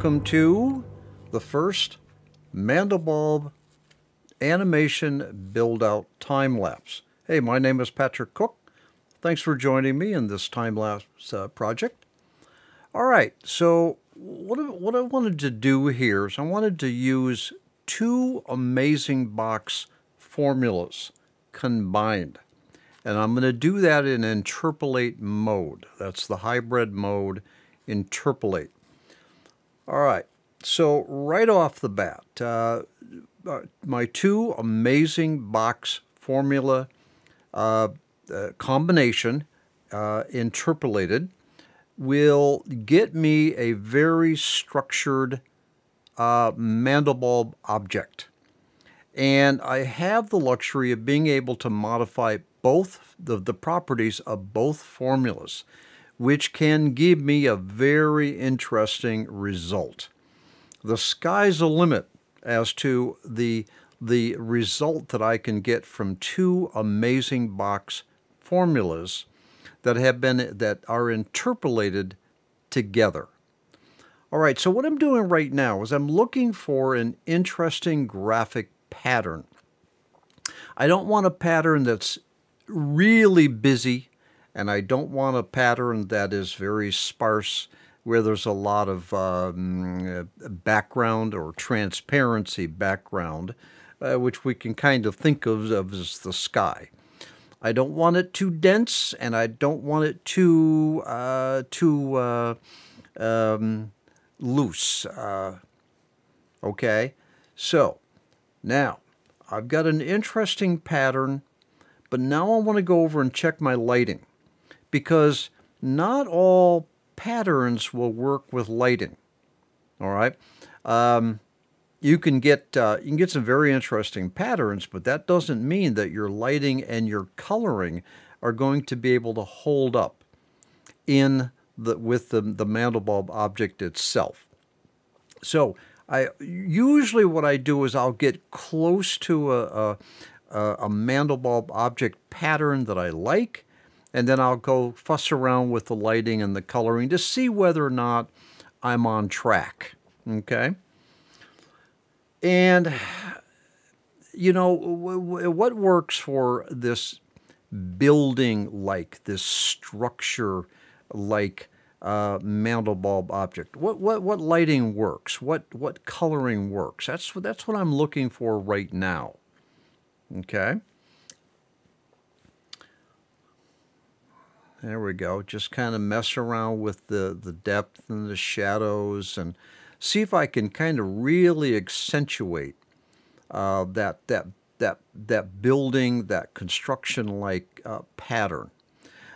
welcome to the first Mandelbulb animation build-out time-lapse. Hey, my name is Patrick Cook. Thanks for joining me in this time-lapse project. All right, so what I wanted to do here is I wanted to use two amazing box formulas combined. And I'm going to do that in interpolate mode. That's the hybrid mode, interpolate. All right, so right off the bat, my two amazing box formula combination, interpolated, will get me a very structured Mandelbulb object. And I have the luxury of being able to modify both the properties of both formulas, which can give me a very interesting result. The sky's the limit as to the result that I can get from two amazing box formulas that are interpolated together. All right, so what I'm doing right now is I'm looking for an interesting graphic pattern. I don't want a pattern that's really busy, and I don't want a pattern that is very sparse, where there's a lot of background or transparency background, which we can kind of think of as the sky. I don't want it too dense, and I don't want it too loose. Okay, so now I've got an interesting pattern, but now I want to go over and check my lighting, because not all patterns will work with lighting. All right, you can get some very interesting patterns, but that doesn't mean that your lighting and your coloring are going to be able to hold up with the Mandelbulb object itself. So usually what I do is I'll get close to a Mandelbulb object pattern that I like, and then I'll go fuss around with the lighting and the coloring to see whether or not I'm on track. Okay? And, you know, what works for this building-like, this structure-like Mandelbulb object? What lighting works? What coloring works? That's what I'm looking for right now. Okay. There we go. Just kind of mess around with the depth and the shadows and see if I can kind of really accentuate that building, that construction-like pattern.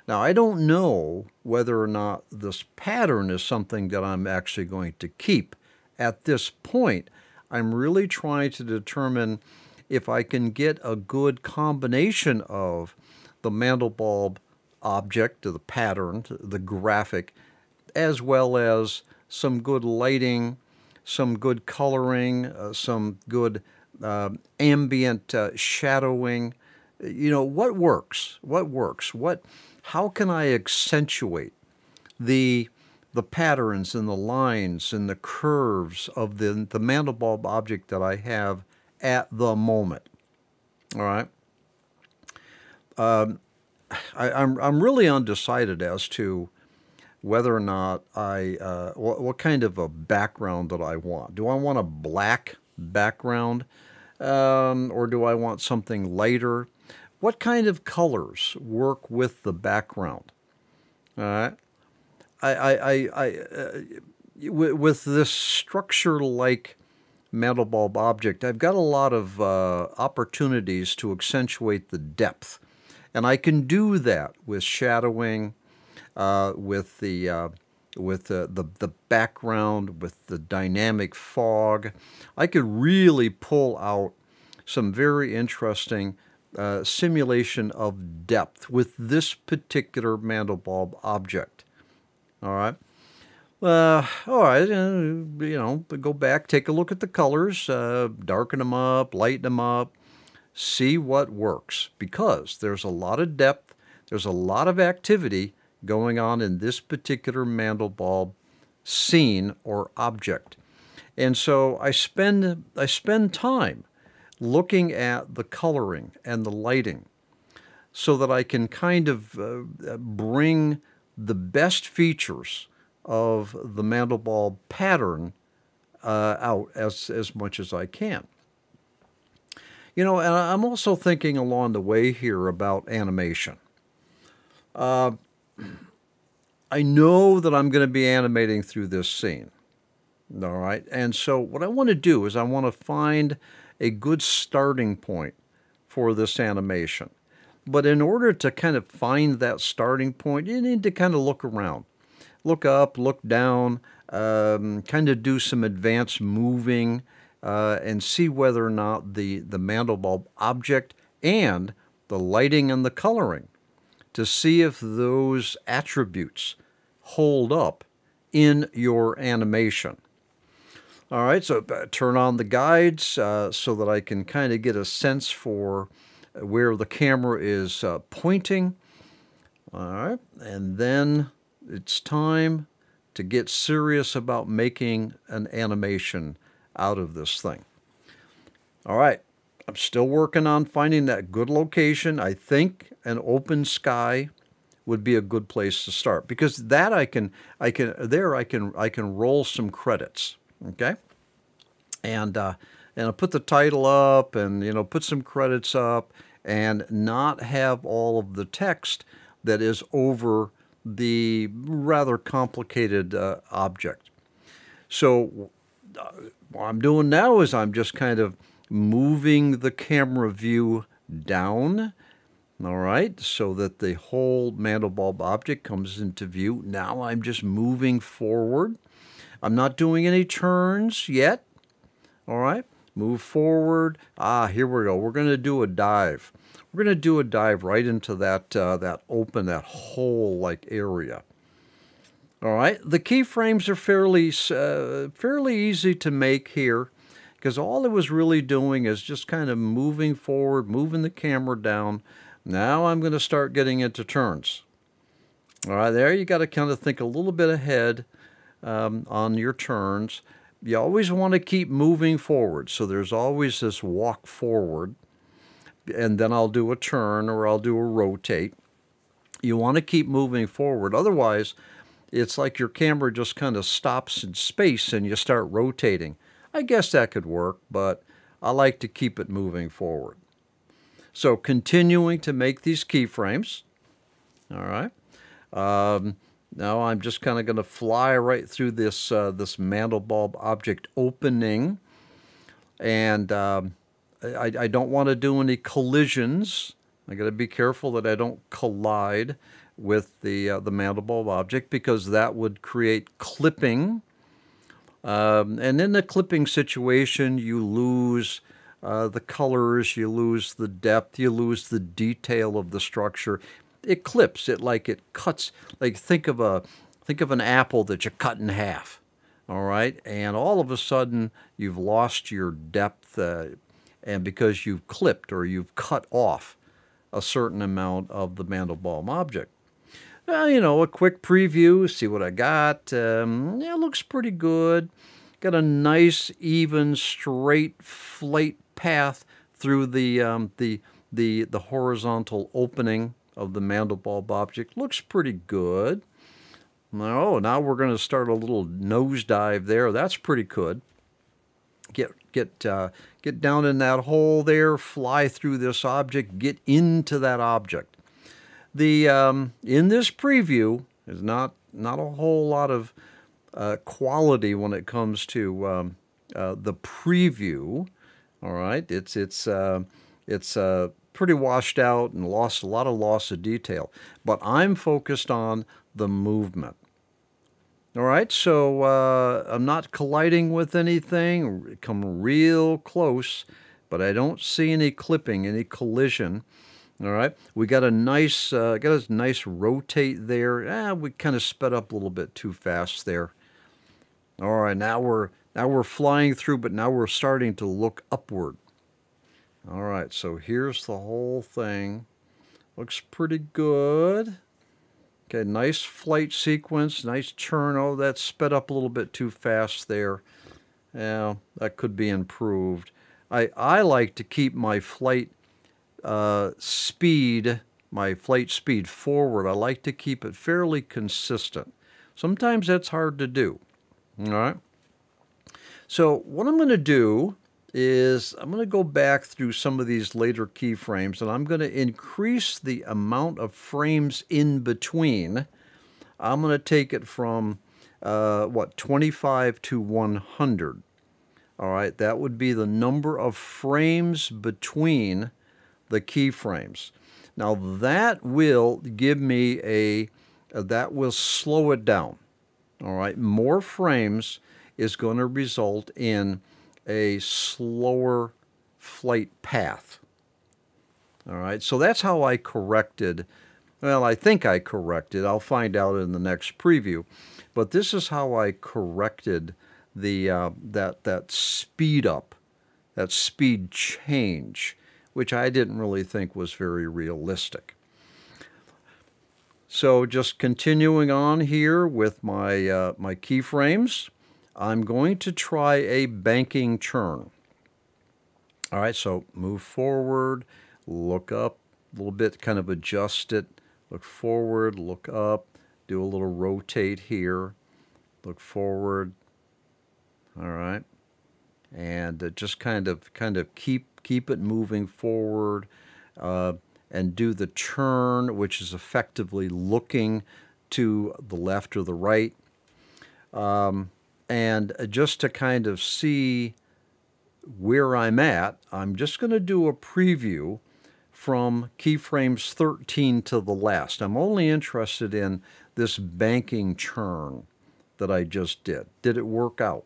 Now, I don't know whether or not this pattern is something that I'm actually going to keep. At this point, I'm really trying to determine if I can get a good combination of the Mandelbulb object, the pattern, the graphic, as well as some good lighting, some good coloring, some good ambient shadowing. You know, what works? What works? How can I accentuate the patterns and the lines and the curves of the Mandelbulb object that I have at the moment? All right. I'm really undecided as to whether or not what kind of a background that I want. Do I want a black background, or do I want something lighter? What kind of colors work with the background? All right. With this structure-like Mandelbulb object, I've got a lot of opportunities to accentuate the depth. And I can do that with shadowing, with the background, with the dynamic fog. I could really pull out some very interesting simulation of depth with this particular Mandelbulb object. All right. All right, you know, go back, take a look at the colors, darken them up, lighten them up, see what works, because there's a lot of depth, there's a lot of activity going on in this particular Mandelbulb scene or object. And so I spend time looking at the coloring and the lighting so that I can kind of bring the best features of the Mandelbulb pattern out as much as I can. You know, and I'm also thinking along the way here about animation. I know that I'm going to be animating through this scene. All right. And so what I want to do is I want to find a good starting point for this animation. But in order to kind of find that starting point, you need to kind of look around. Look up, look down, kind of do some advanced moving and see whether or not the Mandelbulb object and the lighting and the coloring to see if those attributes hold up in your animation. All right, so turn on the guides so that I can kind of get a sense for where the camera is pointing. All right, and then it's time to get serious about making an animation out of this thing. All right, I'm still working on finding that good location. I think an open sky would be a good place to start because that I can roll some credits. Okay, and I'll put the title up and put some credits up and not have all of the text that is over the rather complicated object. So what I'm doing now is I'm just kind of moving the camera view down, all right, so that the whole Mandelbulb object comes into view. Now I'm just moving forward. I'm not doing any turns yet, all right. Move forward. Here we go. We're going to do a dive. We're going to do a dive right into that that hole-like area. All right. The keyframes are fairly easy to make here because all it was really doing is just kind of moving forward, moving the camera down. Now I'm going to start getting into turns. All right. There you got to kind of think a little bit ahead on your turns. You always want to keep moving forward. So there's always this walk forward. And then I'll do a turn or I'll do a rotate. You want to keep moving forward. Otherwise, it's like your camera just kind of stops in space and you start rotating. I guess that could work, but I like to keep it moving forward. So continuing to make these keyframes. All right. Now I'm just kind of going to fly right through this this Mandelbulb object opening, and I don't want to do any collisions. I got to be careful that I don't collide with the Mandelbulb object because that would create clipping, and in the clipping situation you lose the colors, you lose the depth, you lose the detail of the structure. It clips. It cuts. Like think of an apple that you cut in half. All right, and all of a sudden you've lost your depth, and because you've clipped or you've cut off a certain amount of the Mandelbulb object. Well, a quick preview. See what I got. Yeah, it looks pretty good. Got a nice, even, straight, flight path through the horizontal opening of the Mandelbulb object. Looks pretty good. Now we're going to start a little nosedive there. That's pretty good. Get down in that hole there, fly through this object, get into that object. The in this preview is not a whole lot of quality when it comes to the preview. All right, it's pretty washed out and lost a lot of loss of detail. But I'm focused on the movement. All right, so I'm not colliding with anything. Come real close, but I don't see any clipping, any collision. All right, we got a nice rotate there. We kind of sped up a little bit too fast there. All right, now we're flying through, but now we're starting to look upward. All right, so here's the whole thing. Looks pretty good. Okay, nice flight sequence, nice turn. Oh, that's sped up a little bit too fast there. Yeah, that could be improved. I like to keep my flight speed, my flight speed forward. I like to keep it fairly consistent. Sometimes that's hard to do. All right. So what I'm going to do is I'm going to go back through some of these later keyframes, and I'm going to increase the amount of frames in between. I'm going to take it from 25 to 100. All right, that would be the number of frames between the keyframes. Now that will give me that will slow it down. All right, more frames is going to result in a slower flight path. All right, so that's how I corrected. Well, I think I corrected. I'll find out in the next preview. But this is how I corrected the that speed up, that speed change, which I didn't really think was very realistic. So just continuing on here with my my keyframes, I'm going to try a banking turn. All right, so move forward, look up a little bit, kind of adjust it, look forward, look up, do a little rotate here, look forward. All right, and just kind of keep it moving forward, and do the turn, which is effectively looking to the left or the right, and just to kind of see where I'm at, I'm just going to do a preview from keyframes 13 to the last. I'm only interested in this banking turn that I just did. Did it work out?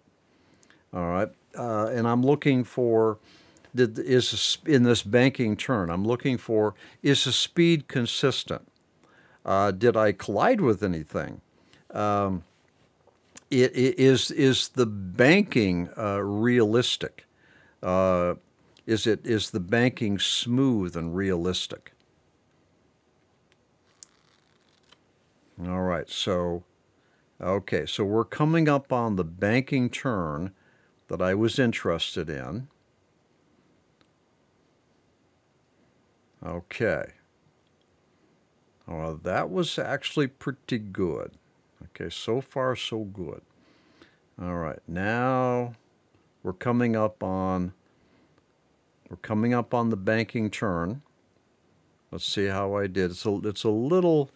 All right, and I'm looking for, in this banking turn, I'm looking for, is the speed consistent? Did I collide with anything? Is the banking realistic? Is the banking smooth and realistic? All right, so okay, so we're coming up on the banking turn that I was interested in. Okay. Well, that was actually pretty good. Okay, so far so good. All right, now we're coming up on the banking turn. Let's see how I did. It's a little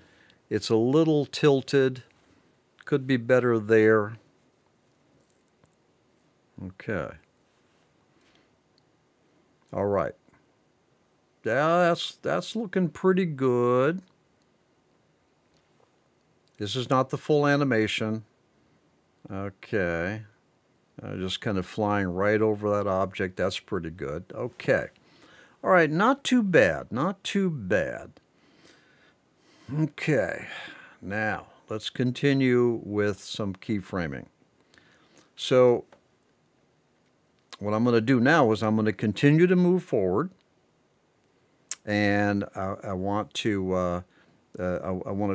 tilted. Could be better there. Okay. All right. Yeah, that's looking pretty good. This is not the full animation. Okay. Just kind of flying right over that object. That's pretty good. Okay. All right, not too bad. Not too bad. Okay. Now, let's continue with some keyframing. So, what I'm going to do now is I'm going to continue to move forward, and I want to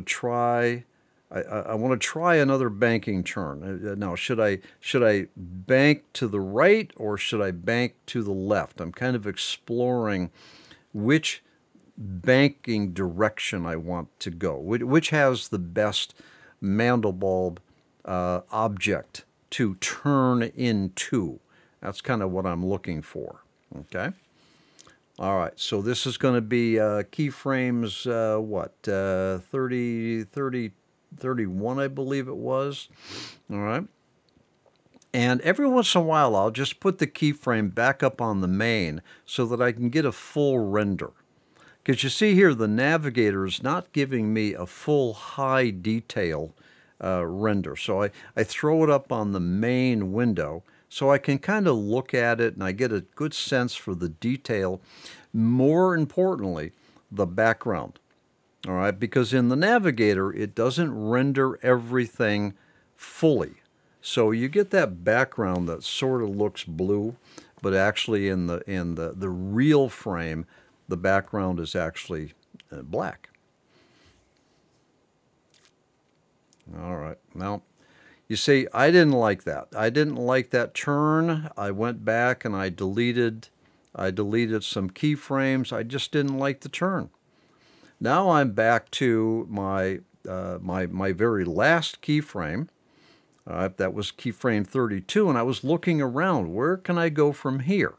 try. I want to try another banking turn. Now, should I bank to the right or should I bank to the left? I'm kind of exploring which banking direction I want to go, which has the best Mandelbulb object to turn into. That's kind of what I'm looking for. Okay. All right, so this is going to be keyframes, 31, I believe it was. All right. And every once in a while, I'll just put the keyframe back up on the main so that I can get a full render. Because you see here, the navigator is not giving me a full high detail render. So I throw it up on the main window so I can kind of look at it and I get a good sense for the detail. More importantly, the background. All right, because in the navigator, it doesn't render everything fully. So you get that background that sort of looks blue, but actually in the real frame, the background is actually black. All right. Well, you see, I didn't like that. I didn't like that turn. I went back and I deleted some keyframes. I just didn't like the turn. Now I'm back to my my very last keyframe. That was keyframe 32, and I was looking around. Where can I go from here?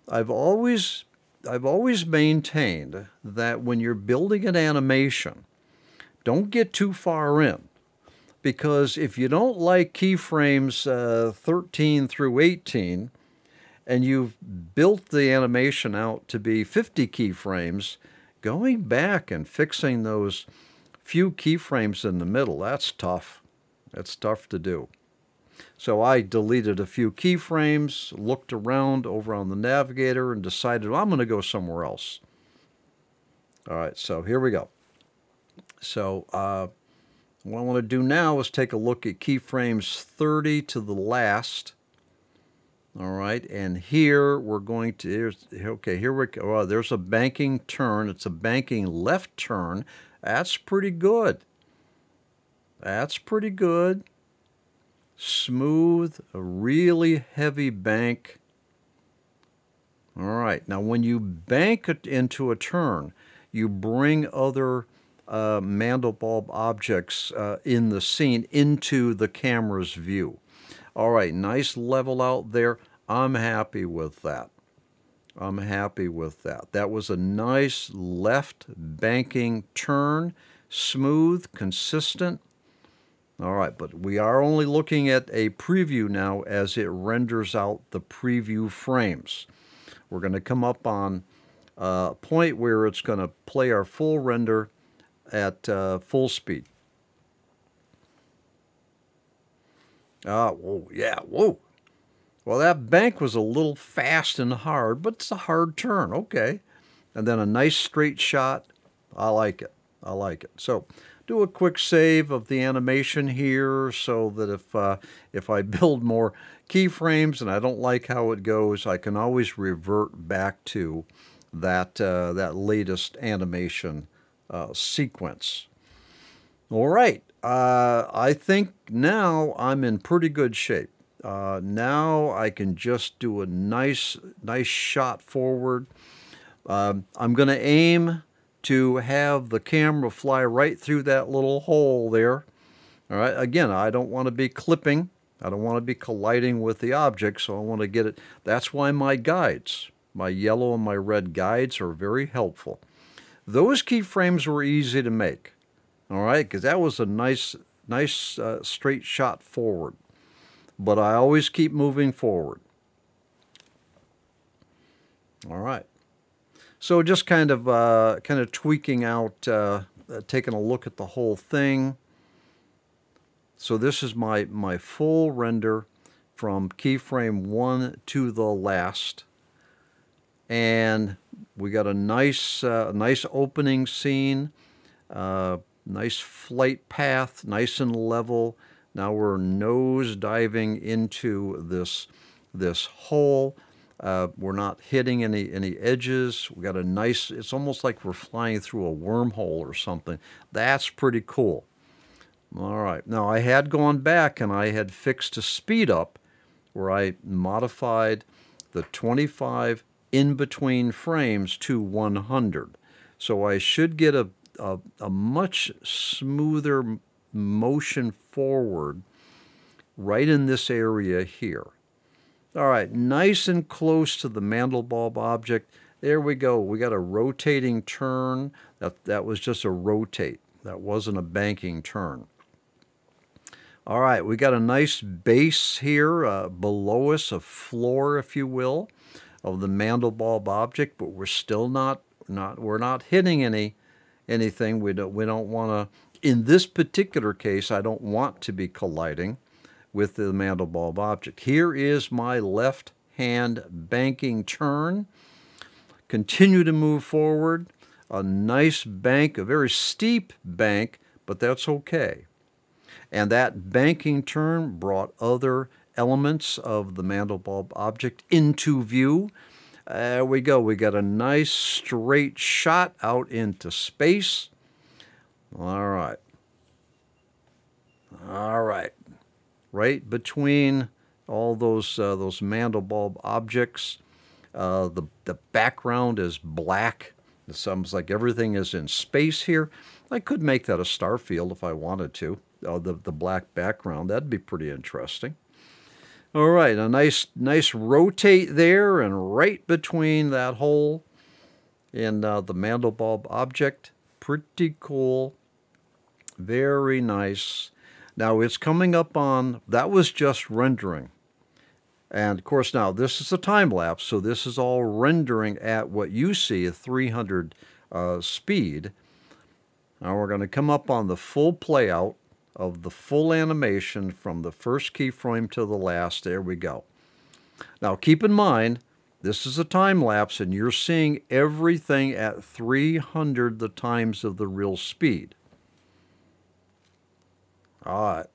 I've always maintained that when you're building an animation, don't get too far in, because if you don't like keyframes 13 through 18, and you've built the animation out to be 50 keyframes, going back and fixing those few keyframes in the middle, that's tough. That's tough to do. So I deleted a few keyframes, looked around over on the navigator, and decided I'm going to go somewhere else. All right, so here we go. So what I want to do now is take a look at keyframes 30 to the last. All right, and here we're going to, okay, here we go. Oh, there's a banking turn. It's a banking left turn. That's pretty good. That's pretty good. Smooth, a really heavy bank. All right, now when you bank it into a turn, you bring other Mandelbulb objects in the scene into the camera's view. All right, nice level out there. I'm happy with that. I'm happy with that. That was a nice left banking turn, smooth, consistent. All right, but we are only looking at a preview now as it renders out the preview frames. We're going to come up on a point where it's going to play our full render at full speed. Whoa, yeah, whoa. Well, that bank was a little fast and hard, but it's a hard turn. Okay. And then a nice straight shot. I like it. I like it. So do a quick save of the animation here so that if I build more keyframes and I don't like how it goes, I can always revert back to that, that latest animation sequence. All right. I think now I'm in pretty good shape. Now I can just do a nice shot forward. I'm going to aim to have the camera fly right through that little hole there. All right. Again, I don't want to be clipping. I don't want to be colliding with the object, so I want to get it. That's why my guides, my yellow and my red guides, are very helpful. Those keyframes were easy to make. All right, because that was a nice straight shot forward. But I always keep moving forward. All right. So just kind of tweaking out, taking a look at the whole thing. So this is my full render from keyframe 1 to the last. And we got a nice opening scene. Nice flight path, nice and level. Now we're nose diving into this hole. We're not hitting any edges. We got a nice, it's almost like we're flying through a wormhole or something. That's pretty cool. All right, now I had gone back and I had fixed a speed up where I modified the 25 in between frames to 100. So I should get a much smoother motion forward right in this area here. All right, nice and close to the Mandelbulb object. There we go. We got a rotating turn. That was just a rotate. That wasn't a banking turn. All right, we got a nice base here below us, a floor, if you will, of the Mandelbulb object, but we're still we're not hitting anything. We don't want to, in this particular case, I don't want to be colliding with the Mandelbulb object. Here is my left hand banking turn. Continue to move forward. A nice bank, a very steep bank, but that's okay. And that banking turn brought other elements of the Mandelbulb object into view. There we go. We got a nice straight shot out into space. All right. All right. Right between all those Mandelbulb objects, the background is black. It sounds like everything is in space here. I could make that a star field if I wanted to. The black background, that'd be pretty interesting. All right, a nice rotate there and right between that hole in the Mandelbulb object. Pretty cool. Very nice. Now it's coming up on, that was just rendering. And of course now this is a time lapse, so this is all rendering at what you see, a 300 speed. Now we're going to come up on the full playout of the full animation from the first keyframe to the last. There we go. Now keep in mind, this is a time lapse and you're seeing everything at 300 the times of the real speed. All right.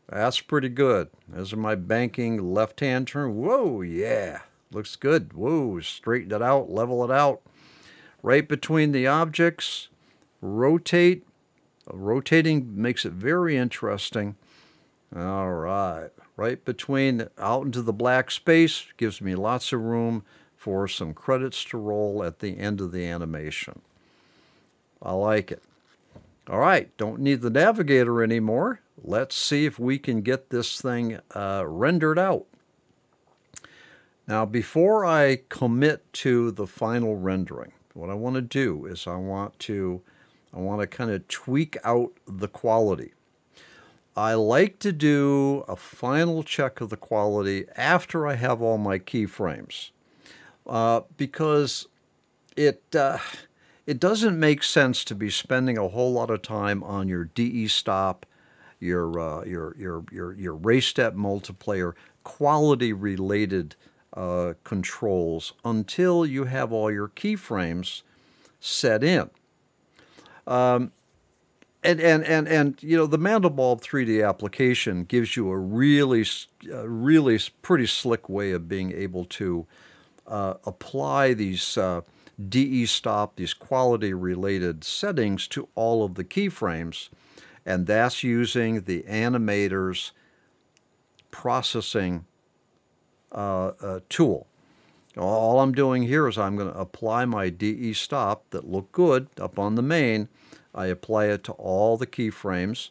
That's pretty good. Those are my banking left-hand turn. Whoa, yeah. Looks good. Whoa, straighten it out, level it out. Right between the objects, rotate. Rotating makes it very interesting. All right. Right between, out into the black space, gives me lots of room for some credits to roll at the end of the animation. I like it. All right, don't need the navigator anymore. Let's see if we can get this thing rendered out. Now, before I commit to the final rendering, what I want to do is I want to kind of tweak out the quality. I like to do a final check of the quality after I have all my keyframes, because it doesn't make sense to be spending a whole lot of time on your DE stop, your race step multiplayer, quality related controls until you have all your keyframes set in. And you know, the Mandelbulb3D application gives you a really pretty slick way of being able to apply these DE stop, these quality related settings to all of the keyframes, and that's using the animator's processing tool. All I'm doing here is I'm going to apply my DE stop that look good up on the main. I apply it to all the keyframes.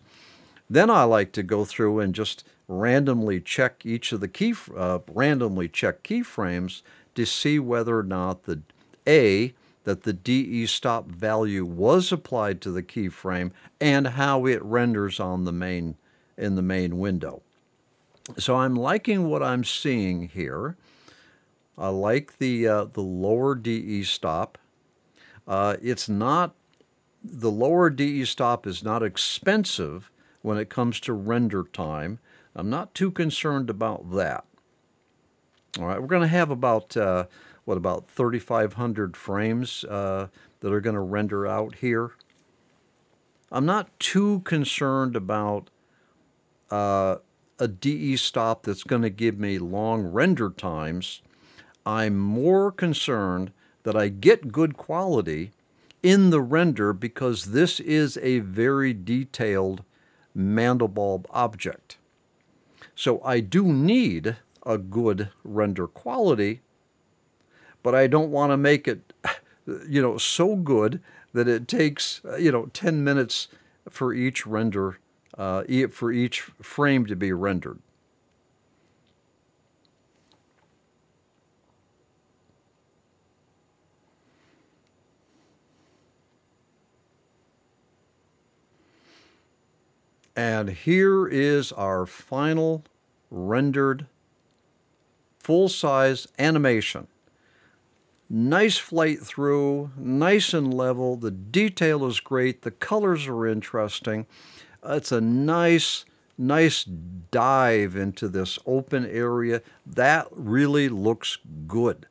Then I like to go through and just randomly check each of the keyframes to see whether or not that the DE stop value was applied to the keyframe and how it renders on the main in the main window. So I'm liking what I'm seeing here. I like the lower DE stop. It's not, the lower DE stop is not expensive when it comes to render time. I'm not too concerned about that. All right, we're going to have about about 3,500 frames that are going to render out here. I'm not too concerned about a DE stop that's going to give me long render times. I'm more concerned that I get good quality in the render because this is a very detailed Mandelbulb object. So I do need a good render quality, but I don't want to make it, you know, so good that it takes, you know, 10 minutes for each render, for each frame to be rendered. And here is our final rendered full-size animation. Nice flight through, nice and level, the detail is great, the colors are interesting. It's a nice dive into this open area. That really looks good.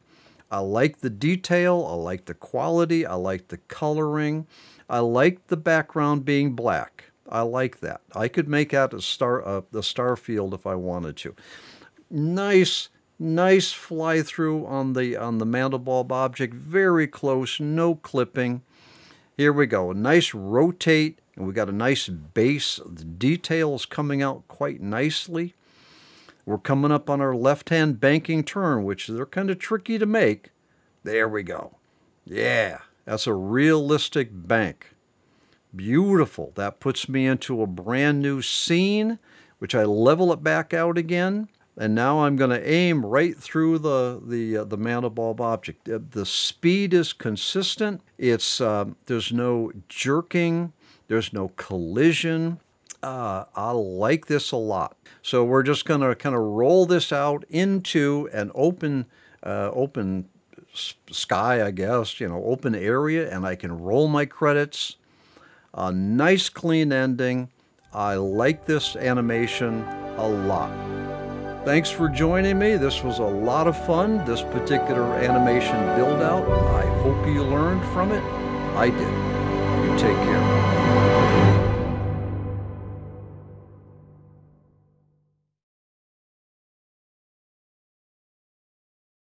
I like the detail, I like the quality, I like the coloring, I like the background being black. I like that. I could make out the star field if I wanted to. Nice fly through on the Mandelbulb object, very close, no clipping. Here we go. A nice rotate and we got a nice base. The details coming out quite nicely. We're coming up on our left-hand banking turn, which they're kind of tricky to make. There we go. Yeah, that's a realistic bank. Beautiful. That puts me into a brand new scene, which I level it back out again. And now I'm going to aim right through the Mandelbulb object. The speed is consistent. It's there's no jerking. There's no collision. I like this a lot. So we're just going to kind of roll this out into an open sky, I guess, open area, and I can roll my credits. A nice clean ending. I like this animation a lot. Thanks for joining me. This was a lot of fun, this particular animation build out. I hope you learned from it. I did. You take care.